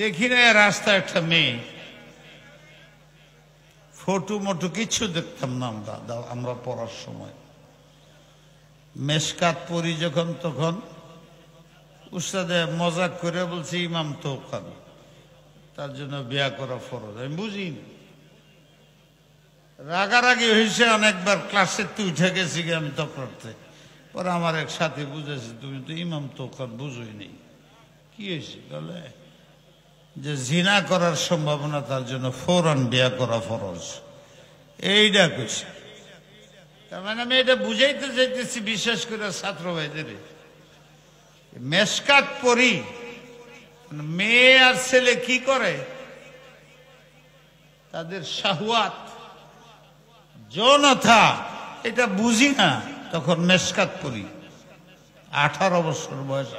দেখি না রাস্তায় একটা মেয়ে, ফটো মটো কিছু দেখতাম না আমরা পড়ার সময়। মেশকাত পড়ি যখন, তখন উস্তাদে মজাক করে বলছে ইমাম তো ওখানে, তার জন্য বিয়া করা ফরজ। আমি বুঝি না, রাগারাগি হয়েছে অনেকবার, ক্লাসে তুই উঠে গেছি আমি তকরাতে। পরে আমার এক সাথে বুঝেছে তুমি তো ইমাম তো ওখানে বুঝোই নেই। কি হয়েছে বলে যে জিনা করার সম্ভাবনা, তার জন্য ফৌরান বিয়া করা ফরজ, এইটা কইছে। তার মানে আমি এটা বুঝাইতে চাইতেছি, বিশেষ করে ছাত্র ভাইদের, মেশকাত পড়ি মেয়ে আর ছেলে কি করে, তাদের শাহওয়াত যৌনতা এটা বুঝি না, তখন মেশকাত পড়ি 18 বছর বয়স।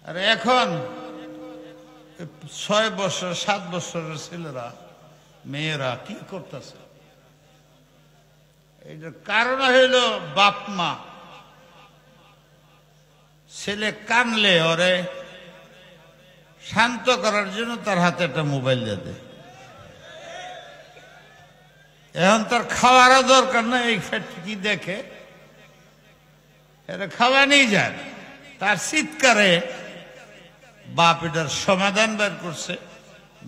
আর এখন 6 বছর 7 বছরের ছেলেরা মেয়েরা কি করতেছে, এটার কারণ হইল বাপ মা। ছেলে কানলে ওরে শান্ত করার জন্য তার হাতে একটা মোবাইল দিয়ে দেয়। এখন তার খাওয়ারও দরকার না, এই কি দেখে এটা খাওয়া নিয়ে যায়। তার চিৎকারে বাপ এটার সমাধান বের করছে,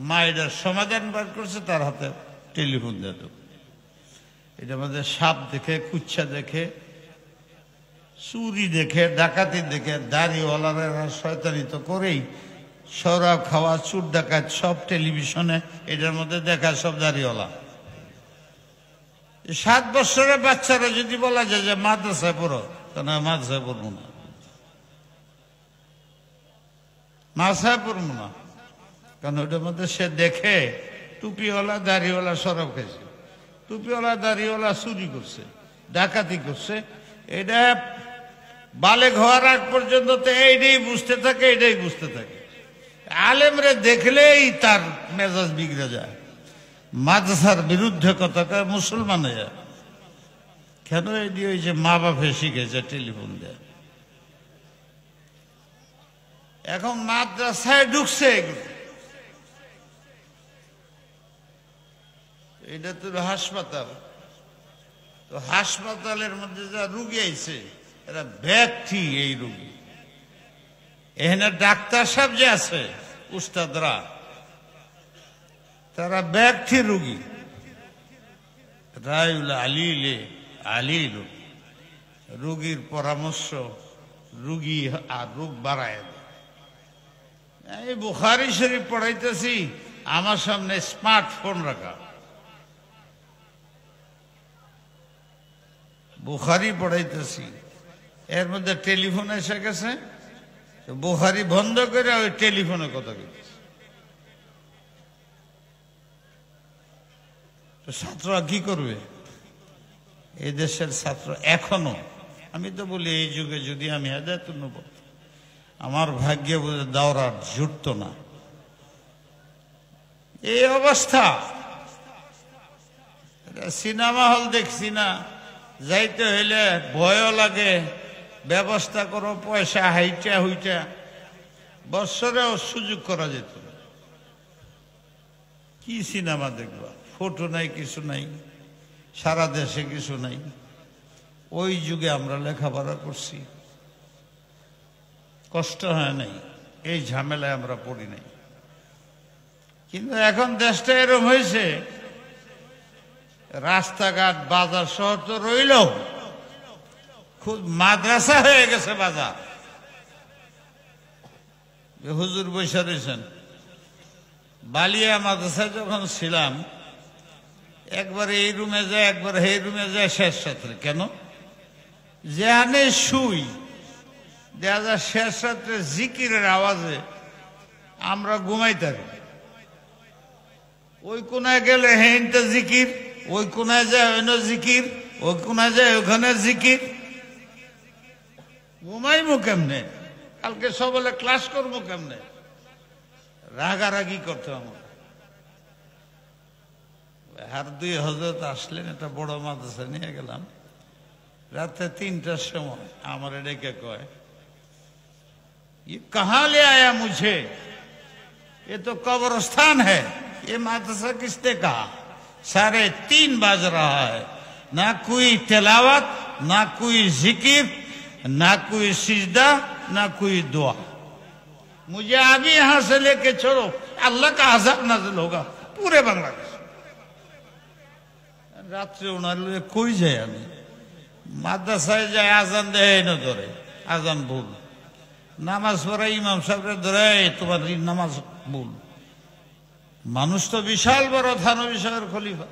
মা এটার সমাধান বের করছে, তার হাতে টেলিফোন দিয়ে দেব। এটার মধ্যে সাপ দেখে, কুচ্ছা দেখে, চুরি দেখে, ডাকাতি দেখে, দাড়িওয়ালারা শয়তানি তো করেই, শরাব খাওয়া, চুর ডাকাত সব টেলিভিশনে এটার মধ্যে দেখা, সব দাড়িওয়ালা। 7 বছরের বাচ্চারা যদি বলা যায় যে মাদ্রাসায় পড়ো, কেন মাদ্রাসায় পড়বো না, মাদ্রাসায় পড়বো না, কারণ ওটার মধ্যে সে দেখে টুপিওয়ালা দাড়িওয়ালা শরাব খাইছে, টুপিওয়ালা দাড়িওয়ালা চুরি করছে, ডাকাতি করছে। এটা বালেগ হওয়ার আগ পর্যন্ত তো এইটাই বুঝতে থাকে, এটাই বুঝতে থাকে। আলেমরে দেখলেই তার মেজাজ বিগড়ে যায়, মাদ্রাসার বিরুদ্ধে কথা কয়, মুসলমান হয়ে। কেন? এটি ওই যে মা বাপে শিখেছে টেলিফোন দেয়। এখন মাদ্রাসায় ঢুকছে এগুলো, এটা তো হাসপাতাল, তো হাসপাতালের মধ্যে যা রুগী আইছে এরা ব্যক্তি, এই রুগী এখানে ডাক্তার সাহেব যে আছে উস্তাদরা, তারা ব্যক্তি রুগী, রায়ুল আলিলে আলিল, রুগীর পরামর্শ রুগী আর রোগ বাড়ায় দেয়। এই বুখারী শরীফ পড়াইতেছি, আমার সামনে স্মার্টফোন রাখা, বুখারী পড়াইতেছি, এর মধ্যে টেলিফোন এসে গেছে, বুখারী বন্ধ করে ওই টেলিফোনে কথা বলতেছে। ছাত্ররা কি করবে? এই দেশের ছাত্র এখনো, আমি তো বলি এই যুগে যদি আমি হেদায়েতুন নবুয়্বত, আমার ভাগ্যে বোধহয় দাওরাত জুটতো না। এই অবস্থা, সিনেমা হল দেখছি না, যাইতে হইলে ভয়ও লাগে, ব্যবস্থা করো পয়সা হাইটা হইটা, বৎসরেও সুযোগ করা যেত না। কি সিনেমা দেখবা? ফটো নাই, কিছু নাই, সারা দেশে কিছু নাই। ওই যুগে আমরা লেখাপড়া করছি, কষ্ট হয় নাই, এই ঝামেলায় আমরা পড়ি নাই। কিন্তু এখন দেশটা এরকম হয়েছে, রাস্তাঘাট বাজার শহর তো রইল, খুব মাদ্রাসা হয়ে গেছে বাজার। হুজুর বৈশা রয়েছেন, বালিয়া মাদ্রাসায় যখন ছিলাম, একবার এই রুমে যায়, একবার এই রুমে যায়, শেষ রাত্রে। কেন? যেখানে শুই দেখা যায় শেষ রাত্রে জিকিরের আওয়াজে আমরা ঘুমাই থাকি। ওই কোনায় গেলে হেনটা জিকির, ওই কোনায় যায় অন্য জিকির, ওই কোনায় যায় ওখানে জিকির। ঘুমাইমু কেমনে? কালকে সকালে ক্লাস করবো কেমনে? রাগারাগি করতে আমার। আর 2 হজরত আসলেন, একটা বড় মাদ্রাসা নিয়ে গেলাম, রাতে 3টার সময় আমার ডেকে কয়, ये कहां ले आया मुझे, ये तो कब्रिस्तान है, ये मदरसा किसने कहा? 3:30 बज रहा है, ना कोई तिलावत, ना कोई जिक्र, ना कोई सिजदा, ना कोई दुआ। मुझे अभी यहां से लेके चलो, अल्लाह का अज़ाब नाज़िल होगा पूरे बांग्लादेश। रात्रे उन्होंने कोई যায় আমি মাদ্রাসায় যায়, আজান দেয় না ধরে, আজান ভুল, নামাজ পড়ে ইমাম সাহেবরে ধরে তোমার নামাজ ভুল। মানুষ তো বিশাল বড় থানবী সাহেবের খলিফা,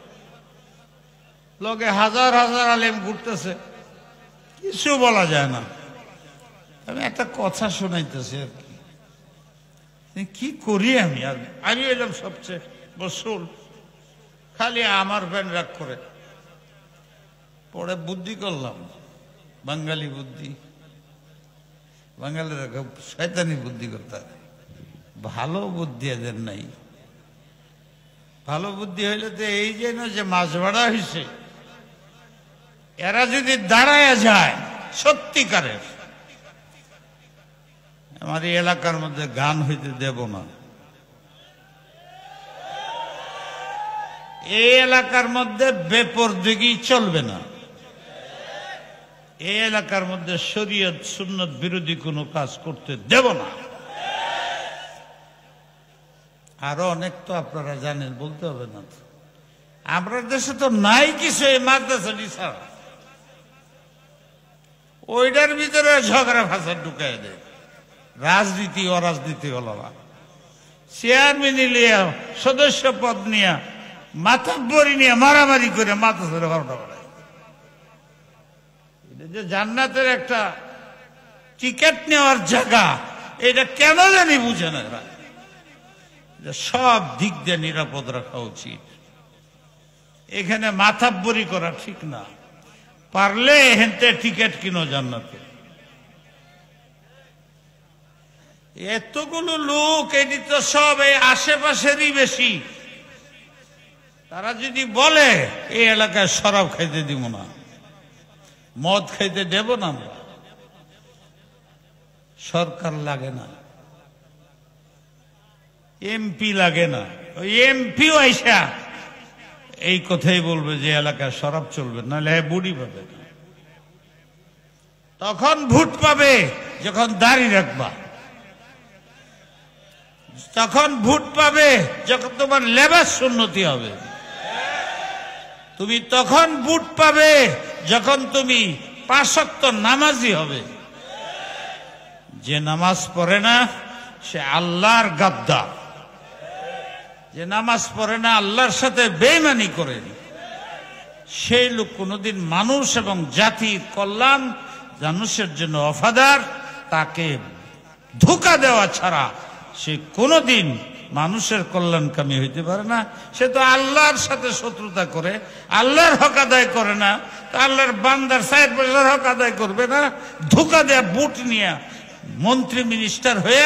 লোকে হাজার হাজার আলেম ঘুরতেছে, কিছু বলা যায় না। আমি একটা কথা শোনাইতেছি আর কি করি আমি এলাম সবচেয়ে বসুল, খালি আমার ব্যান রাগ করে। পরে বুদ্ধি করলাম, বাঙালি বুদ্ধি, বাঙালিরা শয়তানি বুদ্ধি করতে হয়, ভালো বুদ্ধি এদের নাই। ভালো বুদ্ধি হইলে তো এই যে না যে মাছ ভাড়া হয়েছে, এরা যদি দাঁড়ায় যায় সত্যিকারের, আমার এই এলাকার মধ্যে গান হইতে দেব না। এই এলাকার মধ্যে বেপরদিগি চলবে না। এই এলাকার মধ্যে শরীয়ত সুন্নত বিরোধী কোনো কাজ করতে দেব না। আরো অনেক তো আপনারা জানেন, বলতে হবে না। আমরা দেশে তো নাই কিছু, এই মাদ্রাসা ছাড়া ওইটার ভিতরে ঝগড়া ফাঁসা ঢুকাই দেয়। রাজনীতি অরাজনীতি হলো না, চেয়ারম্যান নিয়ে, সদস্য পদ নিয়ে, মাতব্বরি নিয়ে মারামারি করে মাদ্রাসার ঘরটা বাড়ায়। এটা যে জান্নাতের একটা টিকিট নেওয়ার জায়গা, এটা কেন জানি বুঝে না এরা। সব দিক দিয়ে নিরাপদ রাখা উচিত। এখানে মাথাব্বরি করা ঠিক না, পারলে হেনতে টিকিট কিনো জান্নাতে। এতগুলো লোক, এটি তো সব এই আশেপাশেরই বেশি। তারা যদি বলে এই এলাকায় শরাব খাইতে দিব না, মদ খাইতে দেব না, সরকার লাগে না, এমপি লাগে না, ওই এমপিও আইসা এই কথাই বলবে যে এলাকায় শরাব চলবে, নাহলে বুড়ি পাবে না। তখন ভোট পাবে যখন দাড়ি রাখবা, তখন ভোট পাবে যখন তোমার লেবাস উন্নতি হবে, তুমি তখন ভোট পাবে যখন তুমি 5 ওয়াক্ত নামাজি হবে। যে নামাজ পড়ে না সে আল্লাহর গাদ্দার, যে নামাজ পড়ে না আল্লাহর সাথে বেঈমানি করে, সেই লোক কোনোদিন মানুষ এবং জাতির কল্যাণ, মানুষের জন্য ওয়াফাদার, তাকে ধোঁকা দেওয়া ছাড়া সে কোনোদিন মানুষের কল্যাণকামী হইতে পারে না। সে তো আল্লাহর সাথে শত্রুতা করে, আল্লাহর হক আদায় করে না, তো আল্লাহর বান্দার 4 পয়সার হক আদায় করবে না। ধোঁকা দেয়া বুট নিয়ে মন্ত্রী মিনিস্টার হয়ে,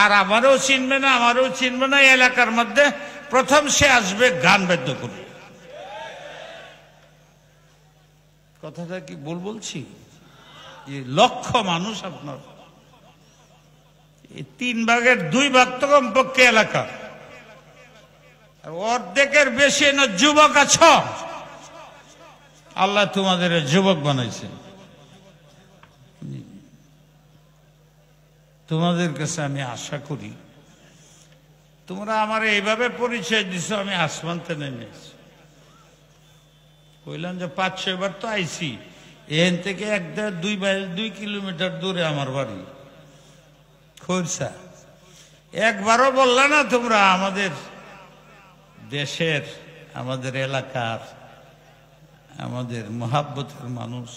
আর আমারও চিনবে না, আমারও চিনবে না। এলাকার মধ্যে প্রথম সে আসবে গান বাদ্য করবে। কথাটা কি ভুল বলছি? এই লক্ষ মানুষ আপনার, এই 3 ভাগের 2 ভাগ তো কমপক্ষে এলাকা, আর অর্ধেকের বেশি না যুবক আছ। আল্লাহ তোমাদের যুবক বানাইছে। তোমাদের কাছে আমি আশা করি তোমরা আমার এইভাবে পরিচয় দিছো, আমি আসমানতে নেমেছি। কইলাম যে 5-6 বার তো আইছি, এখান থেকে 1-2 কিলোমিটার দূরে আমার বাড়ি খোরসা। একবারও বললা না তোমরা আমাদের দেশের, আমাদের এলাকার, আমাদের মহাব্বতের মানুষ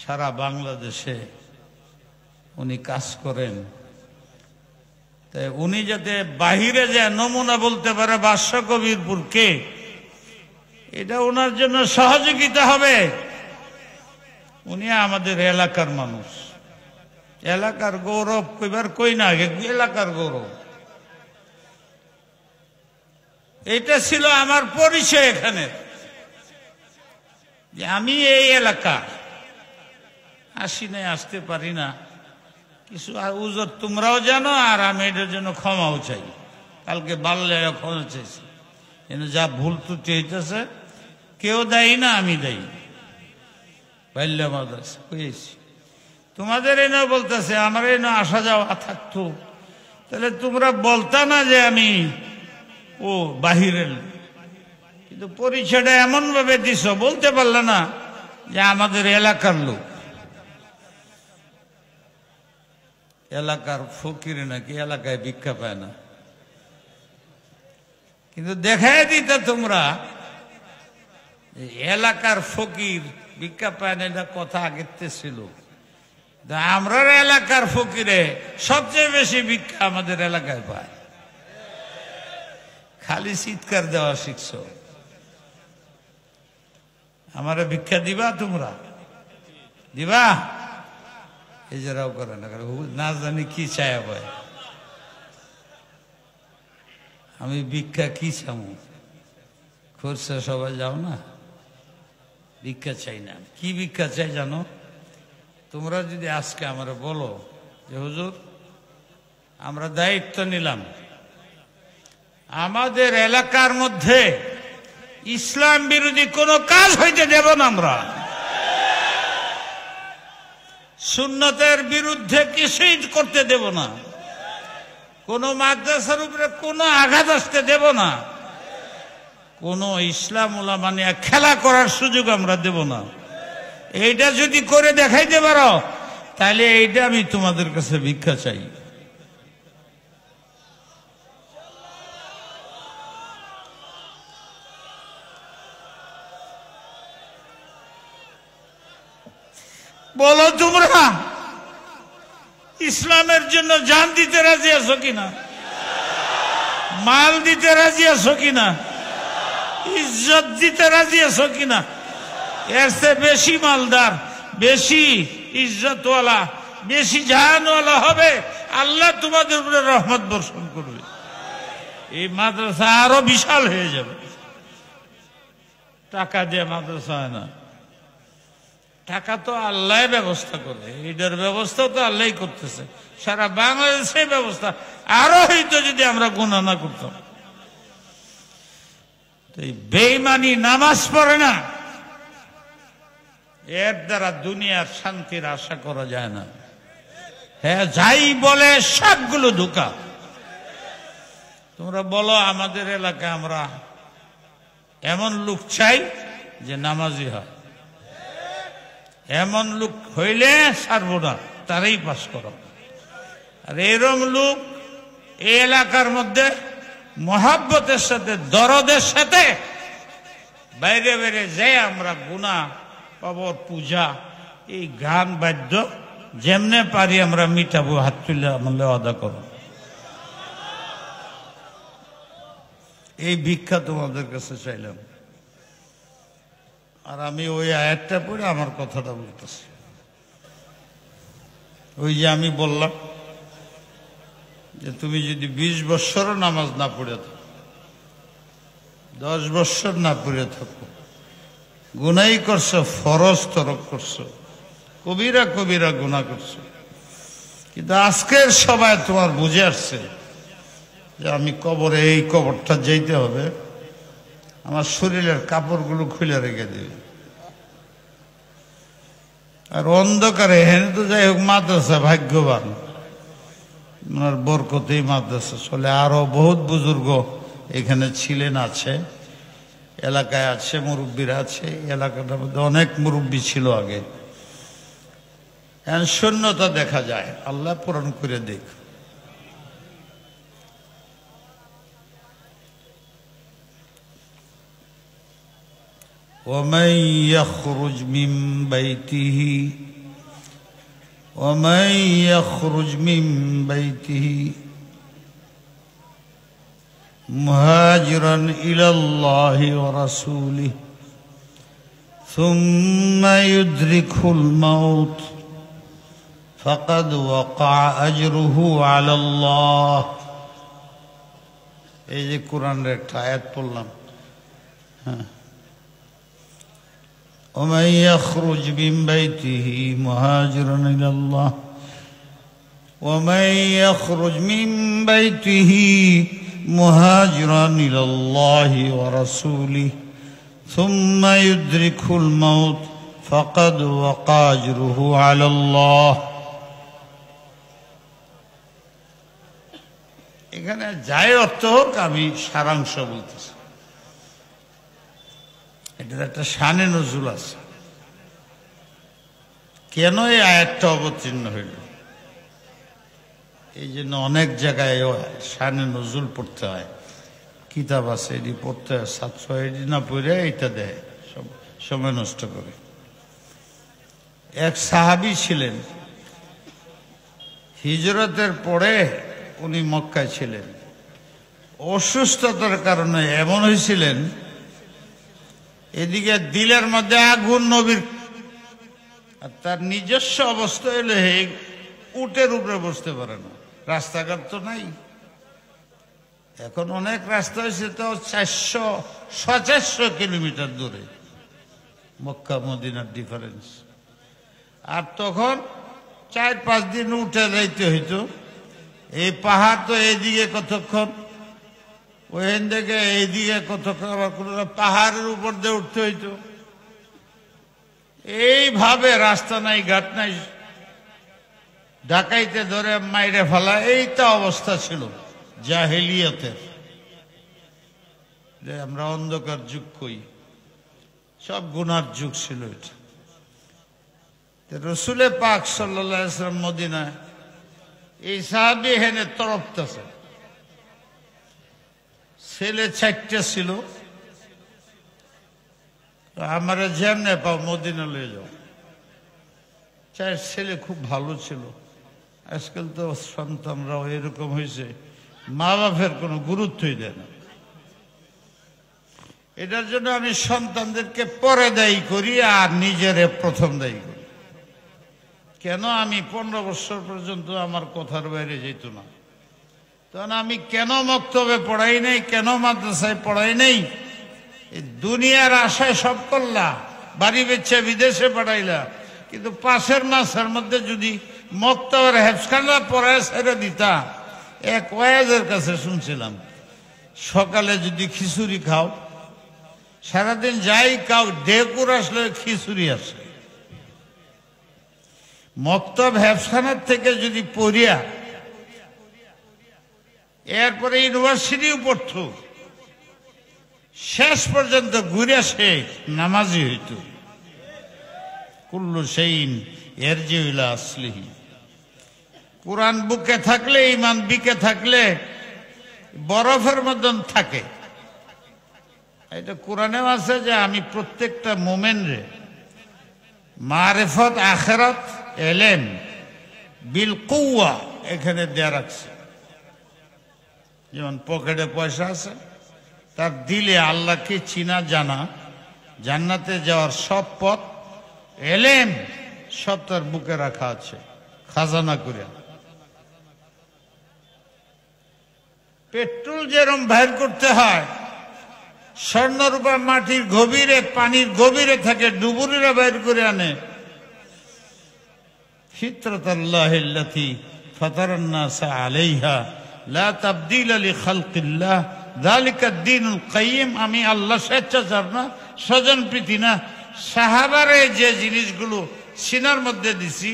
সারা বাংলাদেশে উনি কাজ করেন, তাই উনি যাতে বাহিরে যায় নমুনা বলতে পারে বাদশাহকবিরপুর কে, এটা ওনার জন্য সহযোগিতা হবে। উনি আমাদের এলাকার মানুষ, এলাকার গৌরব কইবার কই না, এলাকার গৌরব। এটা ছিল আমার পরিচয় এখানে, যে আমি এই এলাকা আসি নাই, আসতে পারি না, কিছু আর উজর তোমরাও জানো, আর আমি এটার জন্য ক্ষমাও চাই। কালকে বাল্যে ক্ষমা চাইছি, কিন্তু যা ভুল ত্রুটি হইতেছে কেউ দায়ী না, আমি দায়ী। বাল্য মাদ্রাসা হয়েছি, তোমাদের এনে বলতেছে, আমার এনে আসা যাওয়া থাকতো, তাহলে তোমরা বলতা না যে আমি ও বাহিরের। কিন্তু পরিচয়টা এমন ভাবে দিছ, বলতে পারলে না যে আমাদের এলাকার লোক, এলাকার ফকির নাকি এলাকায় ভিক্ষা পায় না। কিন্তু দেখাই দিতে তোমরা এলাকার ফকির ভিক্ষা পায় না, এটা কথা আগের ছিল। আমরা এলাকার ফকিরে সবচেয়ে বেশি ভিক্ষা আমাদের এলাকায় পায়। খালি চিৎকার দেওয়া শিখছ। আমারে ভিক্ষা দিবা, তোমরা দিবা? এই যারাও করে না, না জানি কি চায় ভাই। আমি ভিক্ষা কি চামু? খরচা সবাই যাও না, ভিক্ষা চাই না। কি ভিক্ষা চাই জানো? তোমরা যদি আজকে আমরা বলো যে হুজুর আমরা দায়িত্ব নিলাম, আমাদের এলাকার মধ্যে ইসলাম বিরোধী কোনো কাজ হইতে দেব না, আমরা সুন্নতের বিরুদ্ধে কিছুই করতে দেব না, কোন মাদ্রাসার উপরে কোনো আঘাত আসতে দেব না, কোন ইসলাম উলামা নিয়ে খেলা করার সুযোগ আমরা দেব না। এইটা যদি করে দেখাইতে পারো, তাহলে এইটা আমি তোমাদের কাছে ভিক্ষা চাই। বলো তোমরা ইসলামের জন্য জান দিতে রাজি আছো কিনা? মাল দিতে রাজি আছো কিনা? ইজ্জত দিতে রাজি আছো কিনা? এর চেয়ে বেশি মালদার, বেশি ইজ্জতওয়ালা, বেশি জাহানওয়ালা হবে, আল্লাহ তোমাদের উপরে রহমত বর্ষণ করবে। এই মাদ্রাসা আরো বিশাল হয়ে যাবে। টাকা দিয়ে মাদ্রাসা হয় না, টাকা তো আল্লাহ ব্যবস্থা করবে। এটার ব্যবস্থা তো আল্লাহ করতেছে, সারা বাংলাদেশে ব্যবস্থা। আরো হইতো যদি আমরা গুনাহ না করতাম। এই বেঈমানি নামাজ পড়ে না, এর দ্বারা দুনিয়ার শান্তির আশা করা যায় না। হ্যাঁ, যাই বলে সবগুলো ধোঁকা। তোমরা বলো আমাদের এলাকায় আমরা এমন লোক চাই যে নামাজি হয়, এমন লোক হইলে ছাড়ব না, তারাই পাস করো। আর এরম লোক এই এলাকার মধ্যে মহাব্বতের সাথে, দরদের সাথে বাইরে বাইরে যে আমরা গুনাহ, কবর পূজা, এই গান বাদ্য যেমনে পারি আমরা মিটাবো, হাত তুলে আমলে আদা করো। এই ভিক্ষা তোমাদের কাছে চাইলাম। আর আমি ওই আয়াতটা পড়ে আমার কথাটা বলতেছি। ওই যে আমি বললাম যে তুমি যদি 20 বৎসরও নামাজ না পড়ে থাকো, 10 বৎসর না পড়ে থাকো, গুনাই করছো, ফরজ তরক করছো, কবিরা কবিরা গুনাহ করছো, কিন্তু আজকের সবাই তোমার বুঝে আসছে যে আমি কবরে, এই কবরটা যেতে হবে, আমার শরীরের কাপড়গুলো খুলে রেখে দেবে। আর অন্ধকারে হেনে তো যাই হোক মাদ্রাসা ভাগ্যবান, ওনার বরকতেই মাদ্রাসা চলে। আরো বহুত বুজুর্গ এখানে ছিলেন, আছে, এলাকায় আছে, মুরব্বীরা আছে। এলাকাটার মধ্যে অনেক মুরব্বী ছিল আগে। শূন্যতা দেখা যায়, আল্লাহ পূরণ করে দেখ। ومن يخرج من بيته مهاجرا إلى الله ورسوله ثم يدركه الموت فقد وقع أجره على الله. এই যে কোরআনের একটা আয়াত পড়লাম, ومن يخرج من بيته مهاجرا إلى الله ومن يخرج من بيته مهاجرا إلى الله ورسوله ثم يدركه الموت فقد وقع أجره على الله এখানে যাই অর্থ হোক আমি সারাংশ বলতেছি এটার একটা শানে নজুল আছে কেন এই আয়াতটা অবতীর্ণ হইল এই জন্য অনেক জায়গায় শানে নজুল পড়তে হয় কিতাব আছে এটি পড়তে হয় ছাত্র এটি না পড়ে এটা দেয় সব সময় নষ্ট করে এক সাহাবী ছিলেন হিজরতের পরে উনি মক্কায় ছিলেন অসুস্থতার কারণে এমন হয়েছিলেন এদিকে দিলের মধ্যে আগুন নবীর আর তার নিজস্ব অবস্থা হলে উটের উপরে বসতে পারে না রাস্তাঘাট তো নাই এখন অনেক রাস্তা হয়েছে তো 400-450 কিলোমিটার দূরে মক্কা মদিনার ডিফারেন্স আর তখন 4-5 দিন উঠে যাইতে হইতো এই পাহাড় তো এইদিকে কতক্ষণ ওইখান থেকে এইদিকে কতক্ষণ আবার কোনো পাহাড়ের উপর দিয়ে উঠতে হইতো এইভাবে রাস্তা নাই ঘাট নাই ডাকাইতে ধরে মাইরে ফেলা এইটা অবস্থা ছিল জাহেলিয়াতের যে আমরা অন্ধকার যুগ কই সব গুনার যুগ ছিল এটা রসুলে পাক সাল্লাল্লাহু আলাইহি ওয়াসাল্লাম মদিনায় এই সাহাবী হেনে তরফতেছে ছেলে 4টা ছিল আমার যেমনে পাও মদিনা লয়ে যাও 4 ছেলে খুব ভালো ছিল আজকাল তো সন্তানরাও এরকম হয়েছে মা বাপের কোনো গুরুত্বই দেয় না এটার জন্য আমি সন্তানদেরকে পরে দায়ী করি আর নিজেরে প্রথম দায়ী করি কেন আমি 15 বছর পর্যন্ত আমার কথার বাইরে যেত না তখন আমি কেন মক্তবে পড়াই নাই কেন মাদ্রাসায় পড়াই নাই এই দুনিয়ার আশায় সব করলা বাড়ি বেচে বিদেশে পাঠাইলা কিন্তু পাশের মাসের মধ্যে যদি মক্তবের হেফখানা পড়ায় ছেড়ে দিতা এক ওয়াজের কাছে শুনছিলাম সকালে যদি খিচুড়ি খাও সারাদিন যাই খাও ডেকুর আসলে খিচুড়ি আসে মক্তব হেফখানার থেকে যদি পড়িয়া এরপরে ইউনিভার্সিটিও পড়ত শেষ পর্যন্ত ঘুরে সে নামাজি হইত কুল্লু শাইইন ইয়ারজিউ ইলা আসলিহি কুরআন বুকে থাকলে ঈমান বিকে থাকলে বরফের মতন থাকে এটা কোরআনেও আছে যে আমি প্রত্যেকটা মোমেন্টে মারিফত আখিরাত ইলম বিল কুওয়া এখানে দেয়া রাখছে যেমন পকেটে পয়সা আছে তার দিলে আল্লাহকে চিনা জানা জান্নাতে যাওয়ার সব পথ ইলম সব তার বুকে রাখা আছে খাজানা করে পেট্রোল যেরকম বাইর করতে হয় স্বর্ণরূপা মাটির গভীরে পানির গভীরে থাকে ডুবুরিরা বাইর করে আনে ফিতরাতাল্লাহিল্লাতী ফাতারান নাস আলাইহা লা তাবদীলা লিখালকিল্লাহ যালিকা দ্বীনুল কাইয়্যিম আমি আল্লাহ স্বেচ্ছাচার না স্বজনপ্রীতি না সাহাবারে যে জিনিসগুলো সিনার মধ্যে দিছি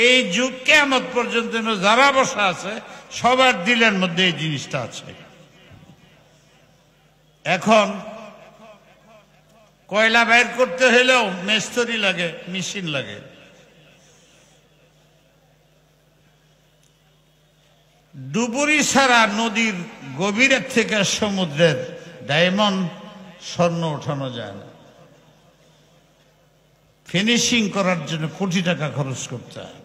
এই যুগ কিয়ামত পর্যন্ত যারা বসা আছে সবার দিলের মধ্যে এই জিনিসটা আছে এখন কয়লা বাইর করতে হলেও মিস্ত্রি লাগে মেশিন লাগে ডুবুরি ছাড়া নদীর গভীরের থেকে সমুদ্রের ডায়মন্ড স্বর্ণ ওঠানো যায় না ফিনিশিং করার জন্য কোটি টাকা খরচ করতে হয়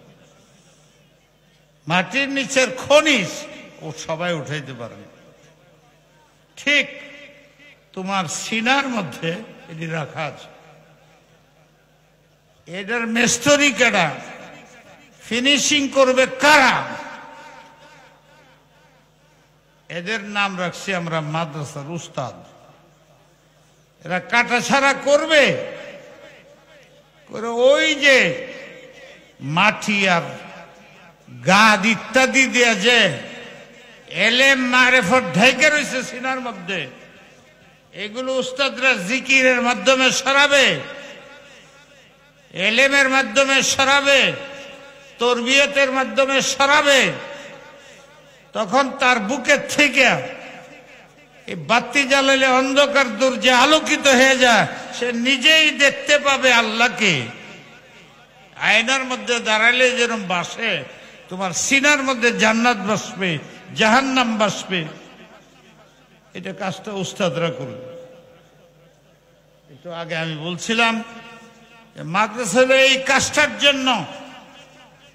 মাটির নিচের খনিজ ও সবাই উঠাইতে পারে ঠিক তোমার সিনার মধ্যে এটি রাখা আছে এটার মিস্ত্রি কারা ফিনিশিং করবে কারা এদের নাম রাখছি আমরা মাদ্রাসার উস্তাদ এরা কাটা ছাড়া করবে করে ওই যে মাটি আর গাদ ইত্যাদি দিয়ে যে এলেম মারেফত ঢেকে রয়েছে সিনার মধ্যে, এগুলো উস্তাদরা জিকিরের মাধ্যমে সরাবে, এলেমের মাধ্যমে সরাবে, তরবিয়তের মাধ্যমে সরাবে। তখন তার বুকের থেকে এই বাতি জ্বালালে অন্ধকার দূর যে আলোকিত হয়ে যায়, সে নিজেই দেখতে পাবে আল্লাহকে। আয়নার মধ্যে দাঁড়ালে যেরকম বাসে, তোমার সিনার মধ্যে জান্নাত বাসবে, জাহান্নাম বাসবে। এটা কাজটা উস্তাদরা করবে। একটু আগে আমি বলছিলাম মাদ্রাসা এই কাজটার জন্য,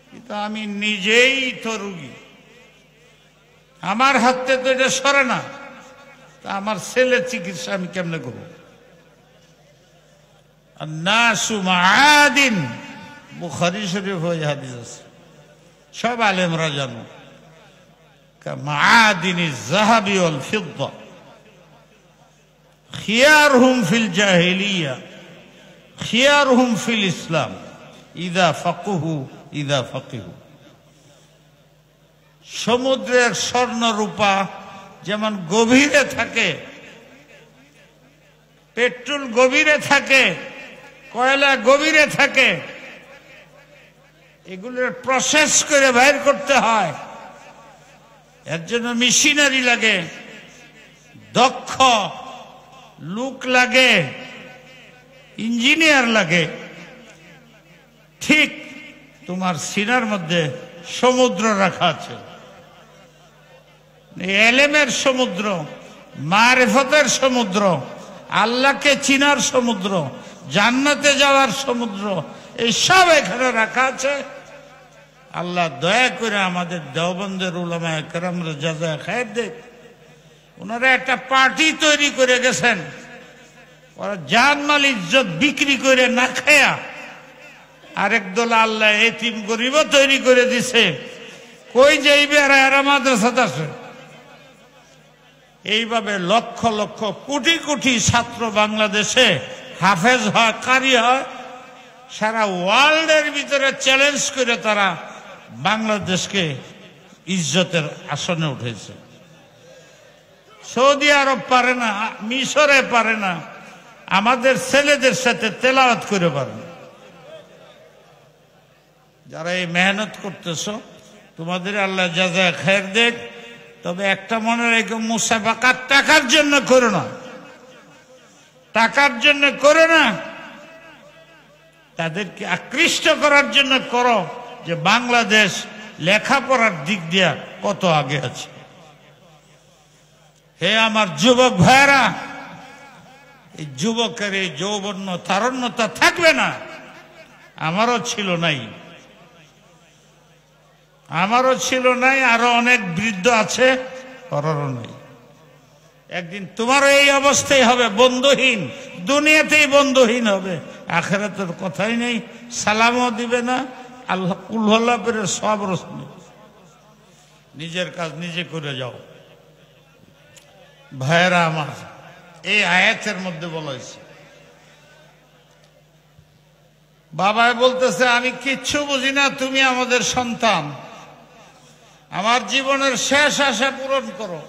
কিন্তু আমি নিজেই তো রুগী, আমার হাতে তো এটা সরে না। তা আমার ছেলের চিকিৎসা আমি কেমনে করবো? নাসু মাআদিন, বুখারী শরীফ ওই হাদিস আছে, সব আলেমরা জানো। মাআদিনি যাহাবি ওয়াল ফিদ্দা খিয়ারহুম ফিল জাহিলিয়া খিয়ারহুম ফিল ইসলাম ইদা ফাকিহু। সমুদ্রের স্বর্ণ রূপা যেমন গভীরে থাকে, পেট্রোল গভীরে থাকে, কয়লা গভীরে থাকে, এগুলোর প্রসেস করে বাইর করতে হয়। এর জন্য মেশিনারি লাগে, দক্ষ লোক লাগে, ইঞ্জিনিয়ার লাগে। ঠিক তোমার সিনার মধ্যে সমুদ্র রাখা আছে, এলেমের সমুদ্র, মারিফতের সমুদ্র, আল্লাহকে চিনার সমুদ্র, জান্নাতে যাওয়ার সমুদ্র, এই সব এখানে রাখা আছে। আল্লাহ দয়া করে আমাদের দেওবন্দের উলামায়ে কেরামরা জাযায়ে খায়ের দেখ। ওনারা একটা পার্টি তৈরি করে গেছেন, ওরা জানমাল ইজ্জত বিক্রি করে না খায়া আরেক দল আল্লাহ এতিম গরিব তৈরি করে দিছে। কই যাইবে আর এরা মাদ্রাসাতে আসে। এইভাবে লক্ষ লক্ষ কোটি কোটি ছাত্র বাংলাদেশে হাফেজ হয়, কারি হয়। সারা ওয়ার্ল্ডের ভিতরে চ্যালেঞ্জ করে তারা বাংলাদেশকে ইজ্জতের আসনে উঠেছে। সৌদি আরব পারে না, মিশরে পারে না, আমাদের ছেলেদের সাথে তেলাওয়াত করে পারে না। যারা এই মেহনত করতেছ, তোমাদের আল্লাহ জাযায়ে খায়ের দেখ। তবে একটা মনে রেখো, মুসাবাকাত টাকার জন্য করো না, টাকার জন্য করো না, তাদেরকে আকৃষ্ট করার জন্য করো যে বাংলাদেশ লেখাপড়ার দিক দিয়া কত আগে আছে। হে আমার যুবক ভাইরা, এই যুবকের এই যৌবন্য তারুণ্যতা থাকবে না। আমারও ছিল নাই, আমারও ছিল নাই, আরো অনেক বৃদ্ধ আছে, ওরারও নাই। একদিন তোমারও এই অবস্থাই হবে, বন্ধুহীন, দুনিয়াতেই বন্ধুহীন হবে, আখিরাতের কথাই নেই। সালামও দিবে না, আল্লাহ কুল্লাহ করে সব রসনি। নিজের কাজ নিজে করে যাও। ভাইয়েরা আমার, এই আয়াতের মধ্যে বলা হয়েছে, বাবাই বলতেছে আমি কিচ্ছু বুঝি না, তুমি আমাদের সন্তান, আমার জীবনের শেষ আশা পূরণ করো।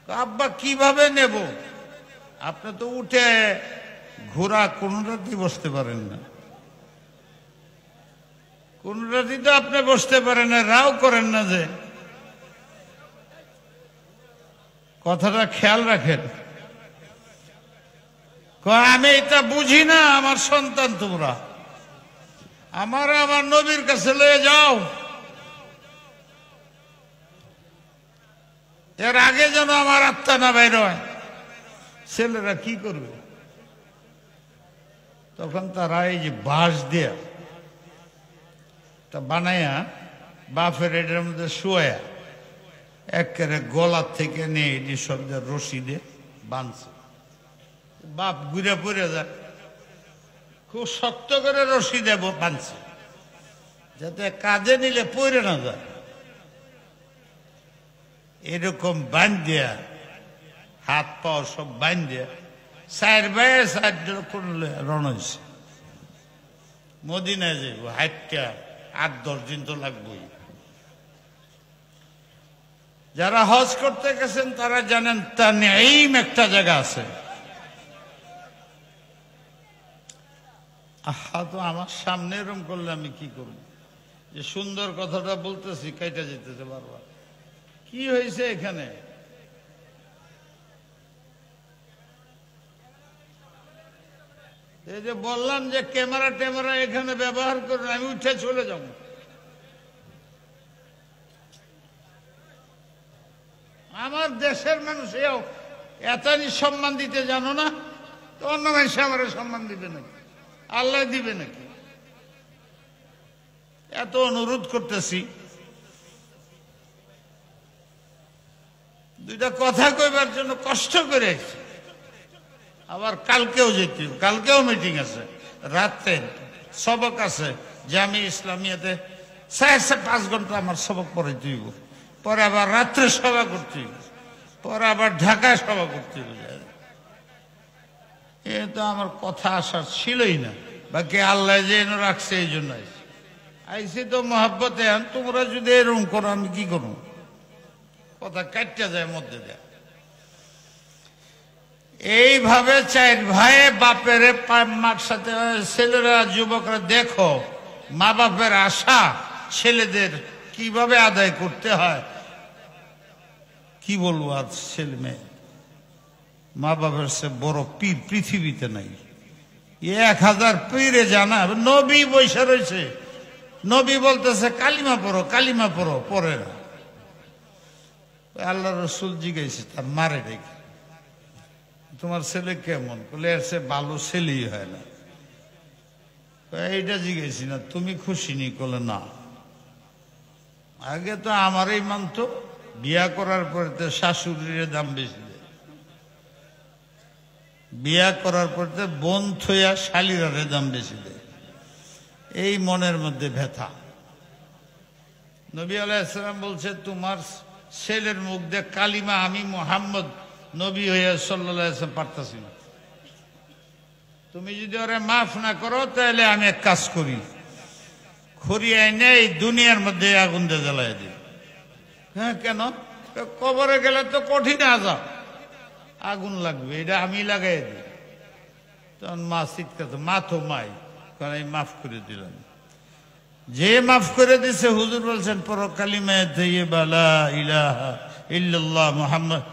আব্বা কিভাবে নেব? আপনি তো উঠে ঘোড়া কোনটাতেই বসতে পারেন না, কোনটাতেই তো আপনি বসতে পারেন না, রাও করেন না। যে কথাটা খেয়াল রাখেন। আমি এটা বুঝি না, আমার সন্তান তোমরা, আমার নবীর কাছে লয়ে যাও, এর আগে যেন আমার আত্মা না বাইর হয়। ছেলেরা কি করবে? তখন তারা এই যে বাঁশ দিয়া তা বানায়া বাপের এটার মধ্যে শোয়া একেবারে গলার থেকে নিয়ে এটি সব রশি দিয়ে বাঁধছে। বাপ ঘুরে পড়ে যায়, খুব শক্ত করে রশি দেব বাঁধছে, যাতে কাজে নিলে পড়ে না যায়। এরকম বাঁধ দিয়া, হাত পাও সব বাঁধ দিয়া, চার বাই চার কোন রণ হয়েছে। মদিনায় যাইব, হাইটটা 8-10 দিন তো লাগবেই। যারা হজ করতে গেছেন তারা জানেন তানঈম একটা জায়গা আছে। আহা, তো আমার সামনে এরকম করলে আমি কি করব? যে সুন্দর কথাটা বলতেছি কাইটা যেতেছে বারবার। কি হয়েছে এখানে? এই যে বললাম যে ক্যামেরা ট্যামেরা এখানে ব্যবহার করুন, আমি উঠে চলে যাব। আমার দেশের মানুষ এত সম্মান দিতে জানো না, তো অন্য মানুষ আমার সম্মান দিবে নাকি? আল্লাহ দিবে নাকি? এত অনুরোধ করতেছি, দুইটা কথা কইবার জন্য কষ্ট করে আসছি। আবার কালকেও যেতে, কালকেও মিটিং আছে, রাতে সবক আছে জামি ইসলামিয়াতে, 5 ঘন্টা আমার সবক পরে দিব, পরে আবার রাত্রে সভা করতে হইব, পরে আবার ঢাকায় সভা করতে হইব। এ তো আমার কথা আসার ছিলই না, বাকি আল্লাহ যে এনে রাখছে এই জন্য আইসি তো মহাব্বতে। তোমরা যদি এরকম করো আমি কি করবো? কথা কাটতে যায় মধ্যে দেয়। এইভাবে 4 ভাই বাপের মার সাথে ছেলেরা যুবকরা দেখো মা বাপের আশা ছেলেদের কিভাবে আদায় করতে হয়। কি বলবো, আর ছেলে মেয়ে মা বাপের সে বড় পীর পৃথিবীতে নাই। 1000 পীরে জানা নবী বৈশা রয়েছে, নবী বলতেছে কালিমা পড়ো, কালিমা পড়ো, পড়ে না। আল্লাহ রসুল জিজ্ঞাসা তার মারে ডেকে, তোমার ছেলে কেমন? বলে এর সে ভালো ছেলেই হয় না। এইটা জিজ্ঞাসি না, তুমি খুশি নি? বলে না। আগে তো আমারই মানতো, বিয়া করার পরে তো শাশুড়ির দাম বেশি দেয়, বিয়া করার পর তো বোন থইয়া শালিরার দাম বেশি দেয়। এই মনের মধ্যে ব্যথা। নবী আলাইহিস সালাম বলছে তোমার ছেলের মুখ দিয়ে কালিমা আমি মুহাম্মদ নবী হইয়া সাল্লাল্লাহু আলাইহি ওয়াসাল্লাম পারতাছি না। তুমি যদি ওরে মাফ না করো তাহলে আমি এক কাজ করি, খড়ি আইনে এই দুনিয়ার মধ্যে আগুন দিয়ে জ্বালাই দিই। হ্যাঁ কেন? কবরে গেলে তো কঠিন আযাব, আগুন লাগবে, এটা আমি লাগাই দিই। তখন মা চিৎকার, মা তো মাই, কারণ আমি মাফ করে দিলাম। যে মাফ করে দিছে হুজুর বলছেন পড়ো কালিমা তাইয়্যিবা লা ইলাহা ইল্লাল্লাহ মুহাম্মদ,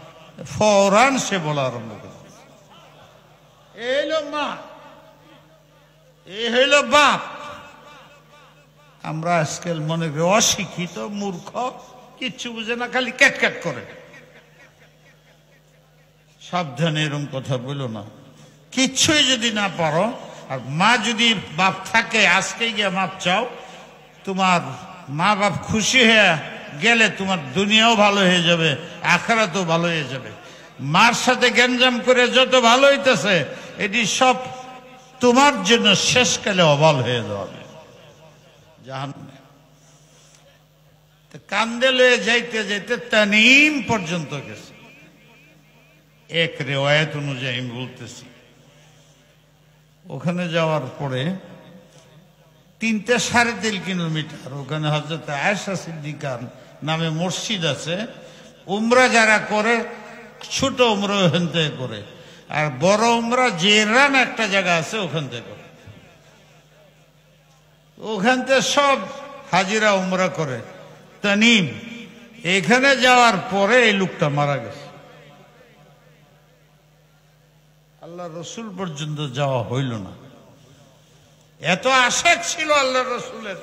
ফৌরান সে বলা আরম্ভ করে। এই হইল মা, এই হইল বাপ। আমরা আজকাল মনে করি অশিক্ষিত মূর্খ, কিচ্ছু বুঝে না, খালি ক্যাট ক্যাট করে। সাবধানে এরকম কথা বলো না। কিচ্ছুই যদি না পারো, আর মা যদি বাপ থাকে আজকে গিয়ে মাপ চাও, তোমার মা বাপ খুশি হয়ে গেলে তোমার দুনিয়াও ভালো হয়ে যাবে, আখিরাতও ভালো হয়ে যাবে। মার সাথে গ্যাঞ্জাম করে যত ভালো হইতেছে, এটি সব তোমার জন্য শেষকালে অভাল হয়ে যাবে জাহান্নামে। কান্দে লয়ে যাইতে যাইতে তানিম পর্যন্ত গেছে। এক রিওয়ায়াত অনুযায়ী আমি বলতেছি, ওখানে যাওয়ার পরে 3-3.5 কিলোমিটার ওখানে হযরত আয়েশা সিদ্দিকার নামে মসজিদ আছে। উমরা যারা করে ছোট উমরা ওখান থেকে করে, আর বড় উমরা জেরান একটা জায়গা আছে ওখান থেকে করে। ওখান থেকে সব হাজিরা উমরা করে। তানিম এখানে যাওয়ার পরে এই লোকটা মারা গেছে। আল্লাহ রসুল পর্যন্ত যাওয়া হইল না। এত আশা ছিল আল্লাহ রসুলের,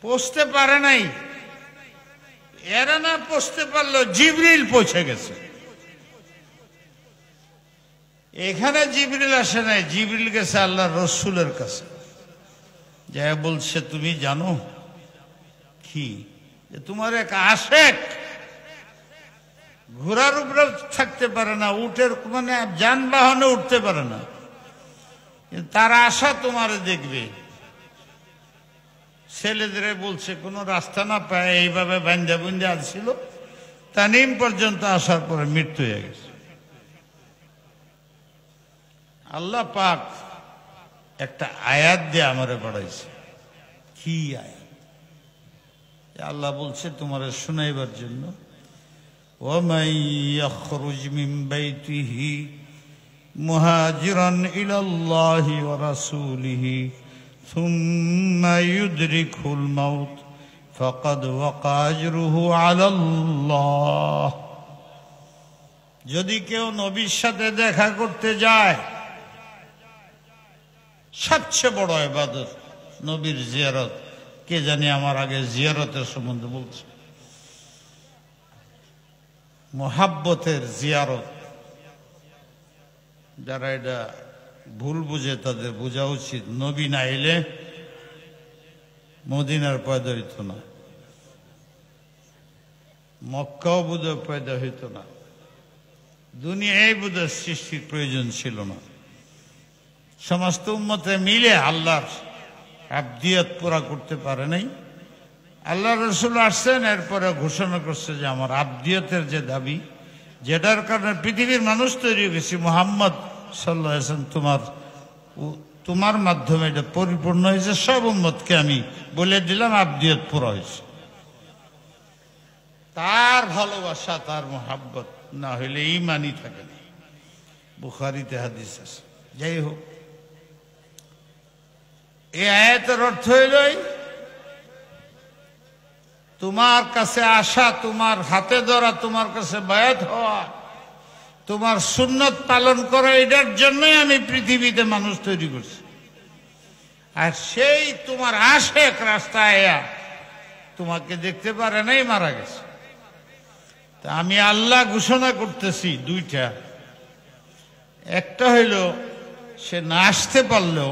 পৌঁছতে পারে নাই। এরা না পৌঁছতে পারলো, জিবরিল পৌঁছে গেছে। এখানে জিবরিল আসে নাই, জিবরিল গেছে আল্লাহ রসুলের কাছে। যা বলছে তুমি জানো কি, যে তোমার এক আশেক ঘোড়ার উপরে থাকতে পারে না, উটের মানে যানবাহনে উঠতে পারে না, তার আশা তোমার দেখবে। ছেলেদের বলছে কোন রাস্তা না পায় এইভাবে বান্ধা বুন্ধা আসছিল, তানিম পর্যন্ত আসার পরে মৃত্যু হয়ে গেছে। আল্লাহ পাক একটা আয়াত দিয়ে আমারে পড়াইছে। কি কি আয়াত? আল্লাহ বলছে তোমার শুনাইবার জন্য, وَمَن يَخْرُجْ مِن بَيْتِهِ مُهَاجِرًا إِلَى اللَّهِ وَرَسُولِهِ ثُمَّ يُدْرِكْهُ الْمَوْتُ فَقَدْ وَقَعَ أَجْرُهُ عَلَى اللَّهِ। যদি কেউ নবীর সাথে দেখা করতে যায়, সবচেয়ে বড় ইবাদত নবীর জিয়ারত। কে জানি আমার আগে জিয়ারতের সম্বন্ধে বলছে, মোহাব্বতের জিয়ারত। যারা এটা ভুল বুঝে তাদের বোঝা উচিত, নবী না এলে মদিনার পয়দা হইত না, মক্কাও বোধহয় পয়দা হইত না, দুনিয়ায় বোধহয় সৃষ্টির প্রয়োজন ছিল না। সমস্ত উম্মতে মিলে আল্লাহর আবদিয়ত পুরা করতে পারে নাই। আল্লাহ রসুল আসছেন, এরপরে ঘোষণা করছে যে আমার আবদিয়তের যে দাবি, যেটার কারণে পৃথিবীর মানুষ তৈরি হয়েছে, মুহাম্মদ সাল্লাল্লাহু আলাইহি ওয়াসাল্লাম তোমার মাধ্যমে এটা পরিপূর্ণ হয়েছে। সব উম্মতকে আমি বলে দিলাম আবদিয়ত পুরা হয়েছে। তার ভালোবাসা, তার মুহাব্বত না হইলে ঈমানই থাকে না। বুখারীতে হাদিস আছে। যাই হোক, এই আয়াতের অর্থ হইল তোমার কাছে আসা, তোমার হাতে ধরা, তোমার কাছে বায়াত হওয়া, তোমার সুন্নত পালন করা, এটার জন্যই আমি পৃথিবীতে মানুষ তৈরি করছি। আর সেই তোমার আশেক রাস্তায় তোমাকে দেখতে পারে নাই, মারা গেছে। তা আমি আল্লাহ ঘোষণা করতেছি দুইটা। একটা হইল সে না আসতে পারলেও,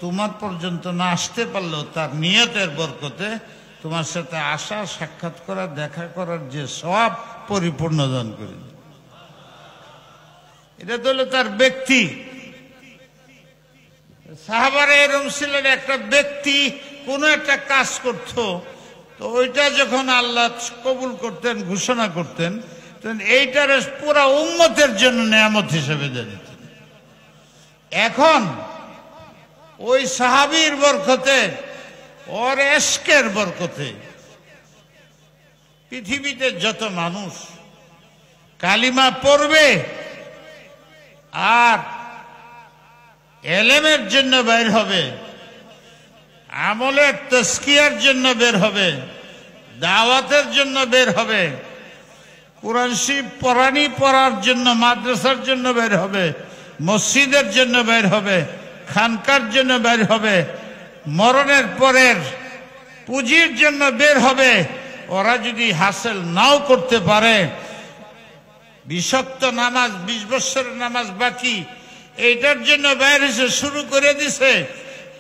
তোমার পর্যন্ত না আসতে পারলেও তার নিয়তের বরকতে তোমার সাথে আসা, সাক্ষাৎ করা, দেখা করার যে সওয়াব পরিপূর্ণ দান করে। এটা তো হলো তার ব্যক্তি। সাহাবারা এরকম ছিলেন, একটা ব্যক্তি কোনো একটা কাজ করত, তো ওইটা যখন আল্লাহ কবুল করতেন, ঘোষণা করতেন, তখন এইটার পুরা উম্মতের জন্য নেয়ামত হিসেবে দিতেন। এখন ওই সাহাবীর বরকতে, ওর এশকের বরকতে পৃথিবীতে যত মানুষ কালিমা পড়বে আর এলেমের জন্য বের হবে, আমলের তাজকিয়ার জন্য বের হবে, দাওয়াতের জন্য বের হবে, কোরআন শরীফ পড়ার জন্য, মাদ্রাসার জন্য বের হবে, মসজিদের জন্য বের হবে, খানকার জন্য বের হবে, মরণের পরের পুঁজির জন্য বের হবে। ওরা যদি হাসিল নাও করতে পারে, 20 ওয়াক্ত নামাজ, 20 বছরের নামাজ বাকি, এইটার জন্য বের হয়েছে, শুরু করে দিছে,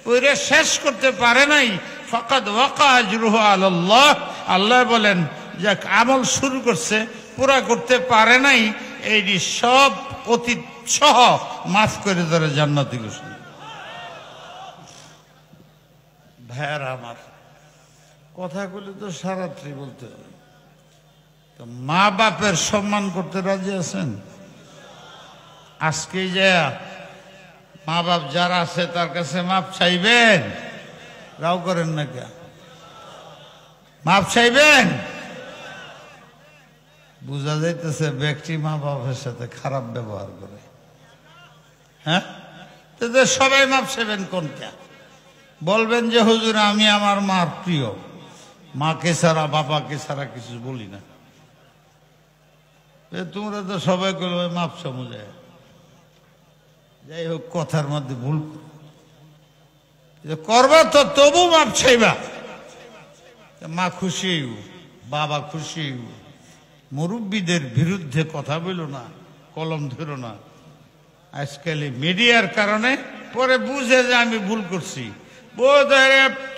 পড়ে শেষ করতে পারে নাই, ফাকাদ ওয়াকা আজরুহু আলাল্লাহ। আল্লাহ বলেন যে আমল শুরু করছে, পুরা করতে পারে নাই, এইটি সব অতীত সহ মাফ করে ধরে জান্নাতি ঘোষণা। ভাইয়ার আমার কথাগুলি তো সারাত্রি বলতে হবে। তো মা বাপের সম্মান করতে রাজি আছেন? আজকে যে মা বাপ যারা আছে তার কাছে মাপ চাইবেন, রাও করেন না কে? মাপ চাইবেন? বুঝা যাইতেছে ব্যক্তি মা বাপের সাথে খারাপ ব্যবহার করে। হ্যাঁ, তো সবাই মাপ চাইবেন কোনটা? বলবেন যে হুজুর আমি আমার মার প্রিয়, মাকে ছাড়া বাবাকে ছাড়া কিছু বলি না। তোমরা তো সবাই করবে মাপ সমুজে। যাই হোক, কথার মধ্যে ভুল করবা তো তবু মাপ চাইবা। মা খুশি, বাবা খুশি। মুরব্বীদের বিরুদ্ধে কথা বলো না, কলম ধরো না। আজকাল মিডিয়ার কারণে পরে বুঝে যে আমি ভুল করছি, বোধ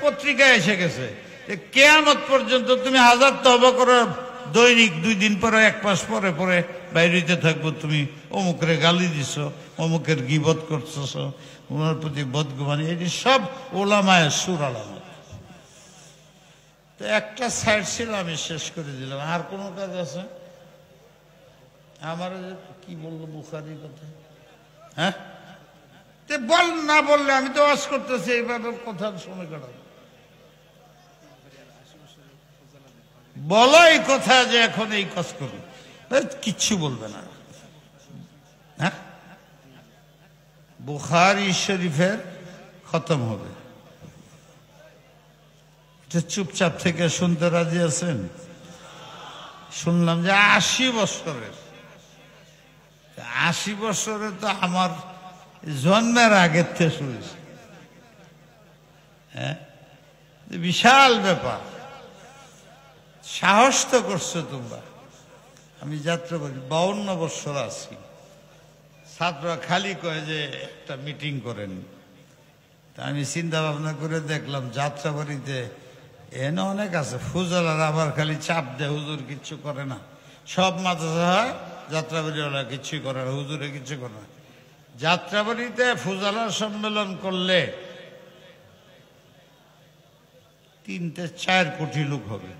পত্রিকায় এসে গেছে, কিয়ামত পর্যন্ত তুমি 1000 তওবা করো, দৈনিক 2 দিন পরে, 1 মাস পরে পরে বাইরেতে থাকবো, তুমি অমুকের গালি দিছ, অমুকের গীবত করতেছ, ওনার প্রতি বদগুমানি, এটি সব ওলামায়ে সুর আলামত। তো একটা সাইড ছিল, আমি শেষ করে দিলাম। আর কোনো কাজ আছে? আমার কি বললো বুখারীর কথা? হ্যাঁ, বল না বললে আমি তো ওয়াজ করতেছি, এইভাবে কথা সময় কাটাবো। বলো এই কথা যে এখন এই কাজ করো, কিচ্ছু বলবে না। হ্যাঁ, বুখারী শরীফের খতম হবে, এটা চুপচাপ থেকে শুনতে রাজি আছেন? শুনলাম যে 80 বছরের, 80 বছরে তো আমার জন্মের আগের থেকে শুনেছি। হ্যাঁ, বিশাল ব্যাপার, সাহস তো করছো তোমরা। আমি যাত্রা করি 52 বছর আছি, ছাত্ররা খালি কয় যে একটা মিটিং করেন। তা আমি চিন্তা ভাবনা করে দেখলাম যাত্রাবাড়িতে এনে অনেক আছে, ফুজালার আবার খালি চাপ দেয়, হুজুর কিচ্ছু করে না। সব মাদ্রাসা হয়, যাত্রাবাড়িওয়ালা কিচ্ছু করে না, হুজুরে কিচ্ছু করে না। যাত্রাবাড়িতে ফুজালার সম্মেলন করলে 3-4 কোটি লোক হবে,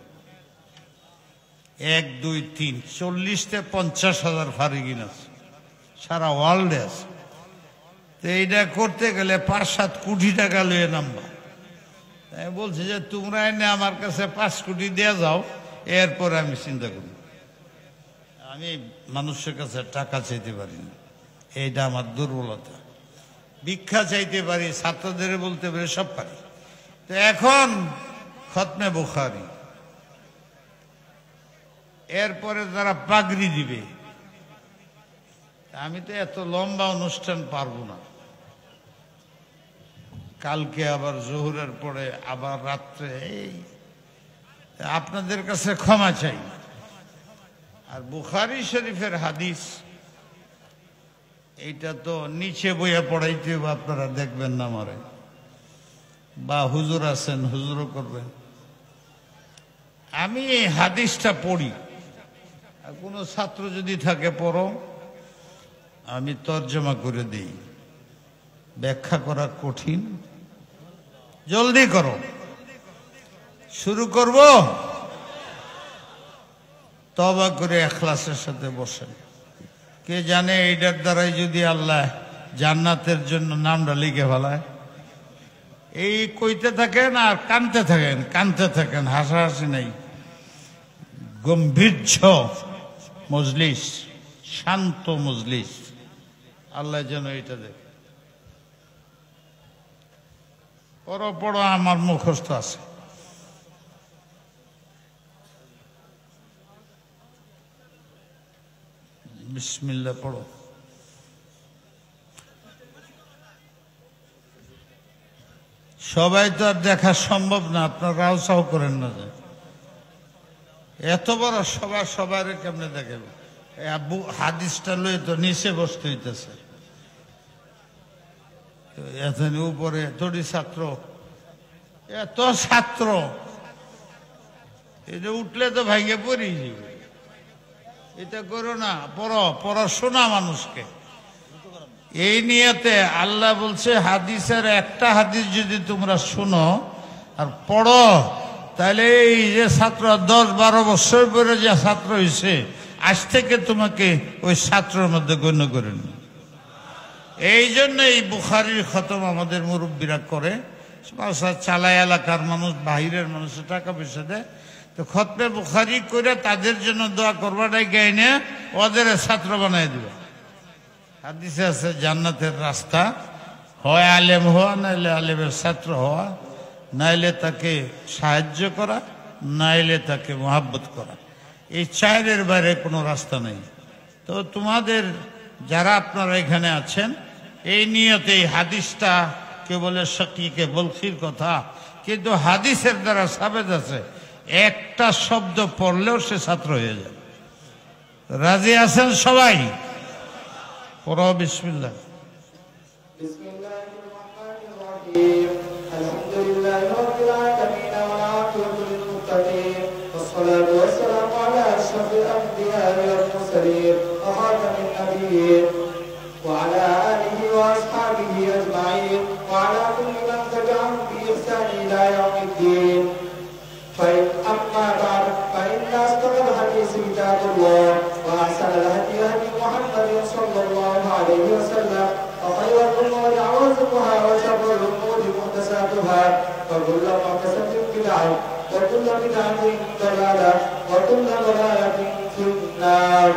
1, 2, 3, 40-50 হাজার ফারিগিন আছে, সারা ওয়ার্ল্ডে আছে। তো এইটা করতে গেলে 5-7 কোটি টাকা লয়ে নামবা। তাই বলছি যে তোমরা এনে আমার কাছে 5 কোটি দিয়ে যাও, এরপরে আমি চিন্তা করি। আমি মানুষের কাছে টাকা চাইতে পারি না, এইটা আমার দুর্বলতা। ভিক্ষা চাইতে পারি, ছাত্রদের বলতে পারি, সব পারি। তো এখন খতমে বুখারী, এরপরে যারা পাগড়ি দিবে, আমি তো এত লম্বা অনুষ্ঠান পারবো না। কালকে আবার জোহরের পরে আবার রাত্রে, এই আপনাদের কাছে ক্ষমা চাই। আর বুখারী শরীফের হাদিস এইটা তো নিচে বইয়া পড়াইতে হবে, আপনারা দেখবেন না মারে, বা হুজুর আছেন হুজুরও করবেন। আমি এই হাদিসটা পড়ি, আর কোনো ছাত্র যদি থাকে পড়ো, আমি তর্জমা করে দিই। ব্যাখ্যা করা কঠিন, জলদি করো। শুরু করব, তওবা করে ইখলাসের সাথে বসেন। কে জানে এইটার দ্বারাই যদি আল্লাহ জান্নাতের জন্য নামটা লিখে ফেলায়। এই কইতে থাকেন আর কানতে থাকেন, কানতে থাকেন, হাসাহাসি নেই। গম্ভীর্য মজলিস, শান্ত মজলিস, আল্লাহ যেন এটা দেখে। পড়ো পড়ো, আমার মুখস্থ আছে। বিসমিল্লাহ পড়ো। সবাই তো আর দেখা সম্ভব না, আপনারা রাউসাও করেন না যে এত বড় সভা সবার কেমনে দেখেন। আব্বু হাদিসটা লয়ে তো নিচে বসতে হইতেছে, এত উপরে তোরই ছাত্র, এত ছাত্র, এটা উঠলে তো ভাইকে পড়ি যাবে। এটা করো না, পড়াশোনা মানুষকে এই নিয়তে। আল্লাহ বলছে হাদিসের একটা হাদিস যদি তোমরা শুনো আর পড়ো, তাহলে এই যে ছাত্র 10-12 বছর পরে যে ছাত্র হয়েছে, আজ থেকে তোমাকে ওই ছাত্রের মধ্যে গণ্য করে নি। এই জন্য এই বুখারীর খতম আমাদের মুরব্বীরা করে, চালায় এলাকার মানুষ, বাহিরের মানুষের টাকা পয়সা দেয়। তো খতমে বুখারী করে তাদের জন্য দোয়া করবাটাই গাইনে ওদের ছাত্র বানাই দিবে। হাদিসে আছে জান্নাতের রাস্তা হয় আলেম হওয়া, নাইলে আলেমের ছাত্র হওয়া, নাইলে তাকে সাহায্য করা, নাইলে তাকে মহাব্বত করা। এই 4-এর বাইরে কোনো রাস্তা নেই। তো তোমাদের যারা আপনারা এখানে আছেন, এই নিয়তে এই হাদিসটা কে বলে শাকিকে বলখির কথা, কিন্তু হাদিসের দ্বারা সাবেত আছে একটা শব্দ পড়লেও সে ছাত্র হয়ে যায়। রাজি আছেন সবাই? পড়ো বিসমিল্লাহ। আলহামদুলিল্লাহি রাব্বিল আলামিন ওয়া আকিবাতুল লিল মুত্তাকিন ওয়াস সালাতু ওয়াস সালামু আলা আশরাফিল আমবিয়া ওয়াল মুরসালিন ওয়া খাতামিন নাবিয়্যিন ওয়া আলা আলিহি ওয়া আসহাবিহি আজমাইন ওয়া আলা কুল্লি মান তাবি'ahum bi ihsan ila yawmiddin। أما بعد فإن أصدق الحديث كتاب الله وأحسن الهدي هدي محمد صلى الله عليه وسلم وخير الأمور عوازمها وشر الأمور محدثاتها وكل محدثة بدعة وكل بدعة ضلالة وكل ضلالة في النار.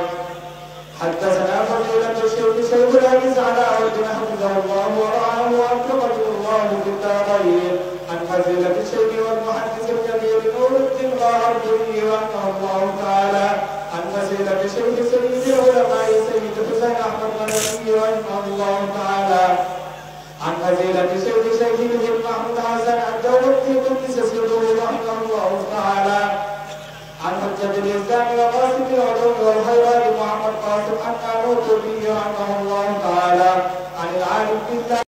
حدثنا فضيلة الشيخ سيد العزيز على عبدنا حفظه الله ورعاه وأكرمه الله بالدارين عن فضيلة الشيخ والمحدث الكبير نور الدين الغربي رحمه الله تعالى عن فضيلة الشيخ سيد العلماء سيد حسين أحمد النبي رحمه الله تعالى عن فضيلة شيخ الهند محمود حسن الدولي قدس سره رحمه الله تعالى عن حجة الإسلام وقاسم العلوم والخيرات محمد قاسم النانوتي رحمه الله تعالى عن العالم بالله